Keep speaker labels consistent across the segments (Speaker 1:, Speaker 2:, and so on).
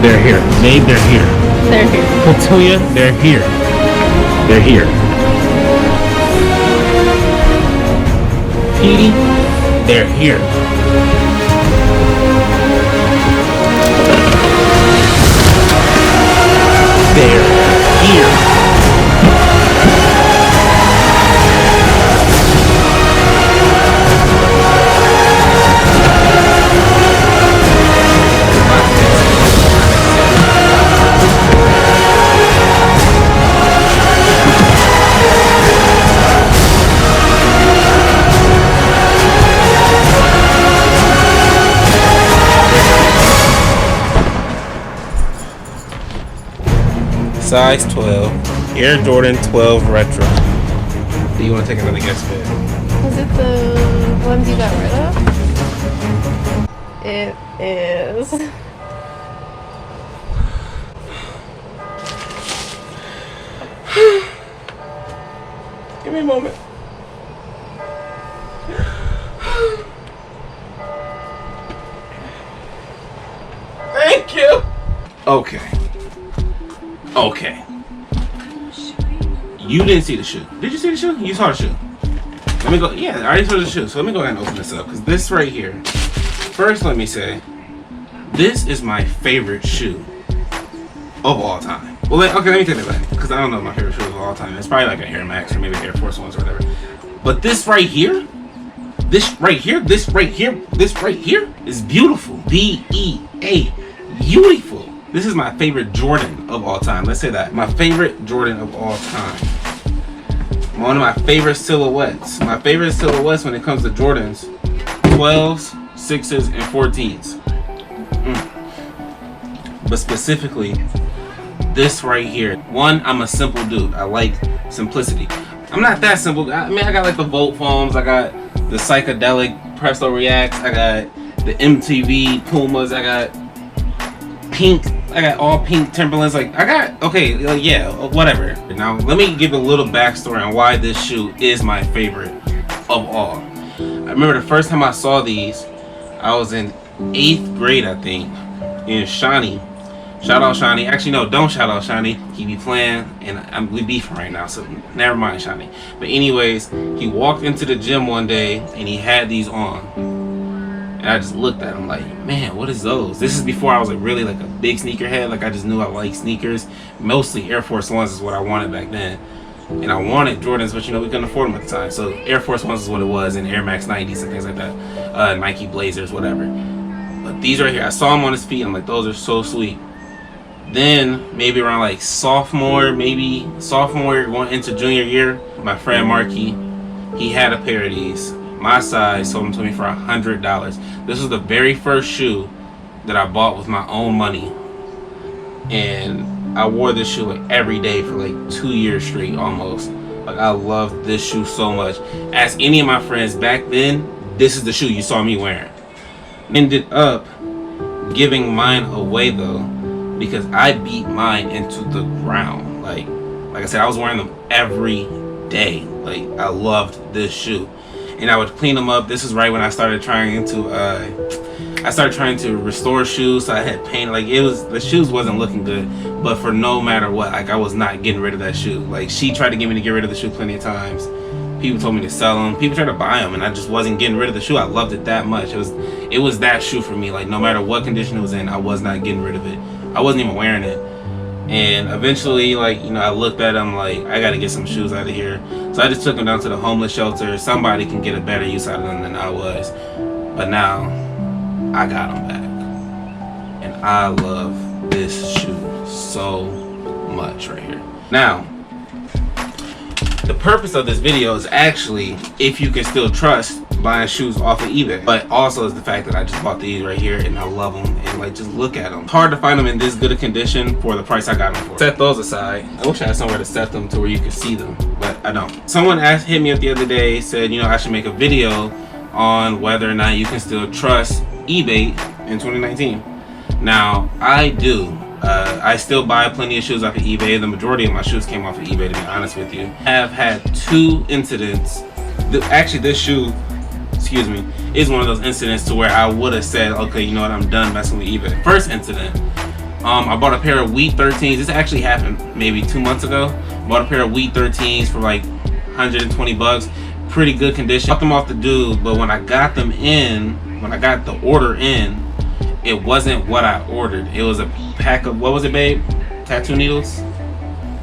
Speaker 1: they're here. Babe, they're here.
Speaker 2: They're here.
Speaker 1: Petunia, they're here. They're here. Petey, they're here. They're here. Size 12, Air Jordan 12 Retro. Do you want to take another guess, babe?
Speaker 2: Is it the ones you got rid of? It is.
Speaker 1: Give me a moment. Thank you. Okay. Okay. You didn't see the shoe. Did you see the shoe? You saw the shoe. Let me go. Yeah, I already saw the shoe. So let me go ahead and open this up. Because this right here. First, let me say, this is my favorite shoe of all time. Well, okay, let me take it back. Because I don't know my favorite shoe of all time. It's probably like an Air Max or maybe Air Force Ones or whatever. But this right here, this right here, this right here, this right here is beautiful. B-E-A. Beautiful. This is my favorite Jordan of all time. Let's say that. My favorite Jordan of all time. One of my favorite silhouettes. My favorite silhouettes when it comes to Jordans. 12s, 6s, and 14s. But specifically, this right here. One, I'm a simple dude. I like simplicity. I'm not that simple. I mean, I got like the Volt foams. I got the psychedelic Presto Reacts. I got the MTV Pumas. I got pink. I got all pink Timberlands. Like I got, okay, like, yeah, whatever. Now let me give a little backstory on why this shoe is my favorite of all. I remember the first time I saw these, I was in 8th grade, I think, in Shawnee. Shout out Shawnee. Actually, no, don't shout out Shawnee. He be playing, and we beefing right now, so never mind Shawnee. But anyways, he walked into the gym one day and he had these on. And I just looked at him like, man, what is those? This is before I was like really like a big sneakerhead. Like I just knew I liked sneakers. Mostly Air Force Ones is what I wanted back then. And I wanted Jordans, but you know, we couldn't afford them at the time. So Air Force Ones is what it was, and Air Max 90s and things like that. Nike Blazers, whatever. But these right here, I saw them on his feet. I'm like, those are so sweet. Then maybe around like sophomore going into junior year, my friend Marky, he had a pair of these. My size, sold them to me for $100. This was the very first shoe that I bought with my own money, and I wore this shoe like every day for like 2 years straight almost. Like I loved this shoe so much. Ask any of my friends back then, this is the shoe you saw me wearing. Ended up giving mine away though, because I beat mine into the ground. Like I said, I was wearing them every day. Like I loved this shoe. And I would clean them up. This is right when I started trying to restore shoes. So I had paint. Like the shoes wasn't looking good, but for no matter what, like I was not getting rid of that shoe. Like she tried to get me to get rid of the shoe plenty of times. People told me to sell them. People tried to buy them, and I just wasn't getting rid of the shoe. I loved it that much. It was that shoe for me. Like no matter what condition it was in, I was not getting rid of it. I wasn't even wearing it. And eventually, like, you know, I looked at them like, I gotta get some shoes out of here. So I just took them down to the homeless shelter. Somebody can get a better use out of them than I was. But now, I got them back. And I love this shoe so much right here. Now, the purpose of this video is actually if you can still trust buying shoes off of eBay, but also is the fact that I just bought these right here and I love them, and like just look at them. It's hard to find them in this good a condition for the price I got them for. Set those aside. I wish I had somewhere to set them to where you could see them, but I don't. Someone hit me up the other day, said, you know, I should make a video on whether or not you can still trust eBay in 2019. Now, I do. I still buy plenty of shoes off of eBay. The majority of my shoes came off of eBay, to be honest with you. I have had 2 incidents. Actually, this shoe, excuse me, is one of those incidents to where I would have said, okay, you know what, I'm done messing with eBay. First incident, I bought a pair of wheat 13s. This actually happened maybe 2 months ago. Bought a pair of wheat 13s for like 120 bucks. Pretty good condition. Bought them off the dude, but when I got them in, when I got the order in, it wasn't what I ordered. It was a pack of, what was it, babe? Tattoo needles?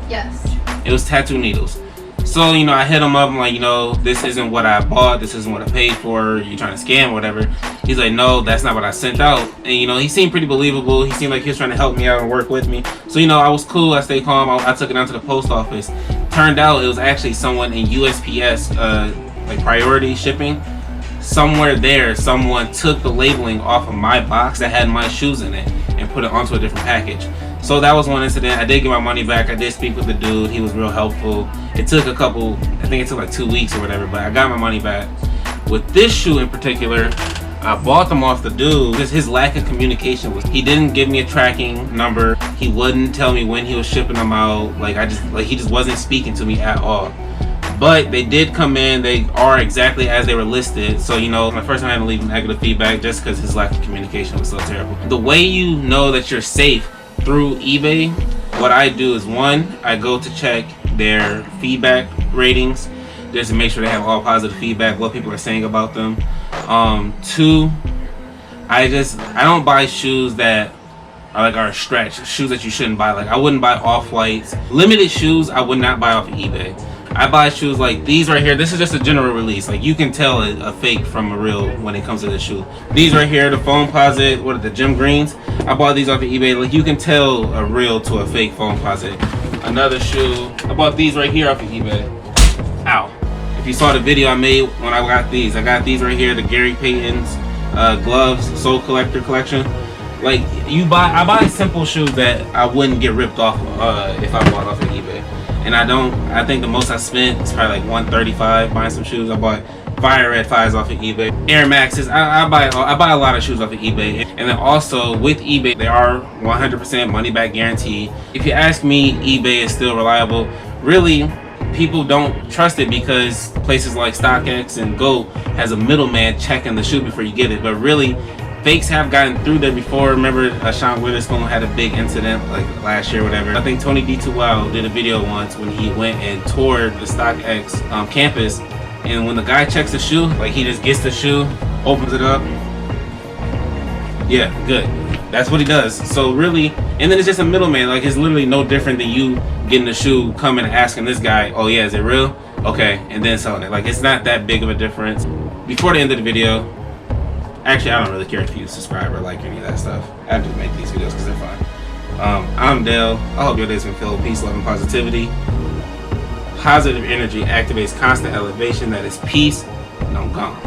Speaker 2: Yes.
Speaker 1: It was tattoo needles. So, you know, I hit him up. I'm like, you know, this isn't what I bought. This isn't what I paid for. You trying to scam or whatever. He's like, no, that's not what I sent out. And, you know, he seemed pretty believable. He seemed like he was trying to help me out and work with me. So, you know, I was cool. I stayed calm. I took it down to the post office. Turned out it was actually someone in USPS, like priority shipping. Somewhere there, someone took the labeling off of my box that had my shoes in it and put it onto a different package. So that was one incident. I did get my money back. I did speak with the dude. He was real helpful. It took a couple, I think it took like 2 weeks or whatever, but I got my money back. With this shoe in particular, I bought them off the dude. Just his lack of communication was, he didn't give me a tracking number. He wouldn't tell me when he was shipping them out. He just wasn't speaking to me at all. But they did come in. They are exactly as they were listed. So, you know, my first time I had to leave negative feedback just because his lack of communication was so terrible. The way you know that you're safe through eBay, what I do is, one, I go to check their feedback ratings just to make sure they have all positive feedback, what people are saying about them. Two, I don't buy shoes that are a stretch, shoes that you shouldn't buy. Like, I wouldn't buy off-whites. Limited shoes I would not buy off of eBay. I buy shoes like these right here. This is just a general release. Like, you can tell a fake from a real when it comes to this shoe. These right here, the Foamposite, what are the Gym Greens? I bought these off of eBay. Like, you can tell a real to a fake Foamposite. Another shoe, I bought these right here off of eBay. Ow. If you saw the video I made when I got these right here, the Gary Payton's gloves, Soul Collector collection. Like, I buy simple shoes that I wouldn't get ripped off if I bought off of eBay. And I think the most I spent is probably like $135 buying some shoes. I bought Fire Red 5s off of eBay. Air Maxes, I buy a lot of shoes off of eBay. And then also with eBay, they are 100% money back guarantee. If you ask me, eBay is still reliable. Really, people don't trust it because places like StockX and Go has a middleman checking the shoe before you get it. But really, fakes have gotten through there before. Remember, Sean Witherspoon had a big incident like last year or whatever. I think Tony D2Wow did a video once when he went and toured the StockX campus, and when the guy checks the shoe, like, he just gets the shoe, opens it up. Yeah, good. That's what he does. So really, and then it's just a middleman. Like, it's literally no different than you getting the shoe, coming and asking this guy, oh yeah, is it real? Okay, and then selling it. Like, it's not that big of a difference. Before the end of the video, actually, I don't really care if you subscribe or like any of that stuff. I just make these videos because they're fun. I'm Dale. I hope your day's been filled with peace, love, and positivity. Positive energy activates constant elevation. That is peace, and I'm gone.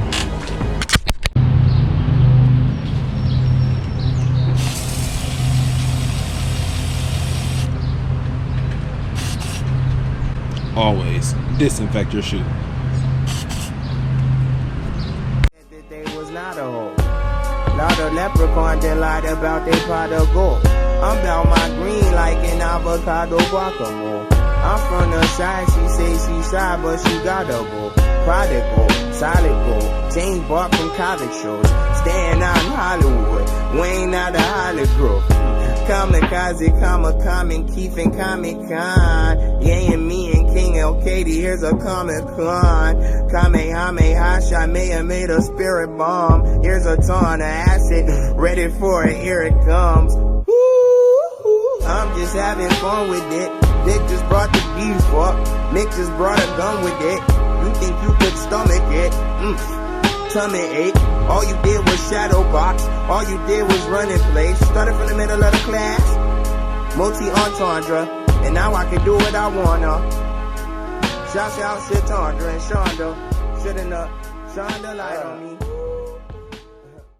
Speaker 1: Always disinfect your shoe.
Speaker 3: Not a hoe. Lot of leprechaun that lied about they pot of gold. I'm about my green like an avocado guacamole. I'm from the side, she say she shy, but she got a bull. Prodigal, solid gold, James bought from college shows. Staying out in Hollywood, Wayne out of Hollywood. Kamikaze, common, Keith and Comic Con. Yeah, and me and King L. Katie, here's a Comic Con. Kamehameha, I may have made a spirit bomb. Here's a ton of acid, ready for it, here it comes. Ooh, I'm just having fun with it. Dick just brought the beef up. Mick just brought a gun with it. You think you could stomach it? Tummy ache. All you did was shadow box. All you did was run in place. Started from the middle of the class. Multi-entendre. And now I can do what I wanna. Shouts out Shatandra and Shonda. Shouldn't have shined the light on me.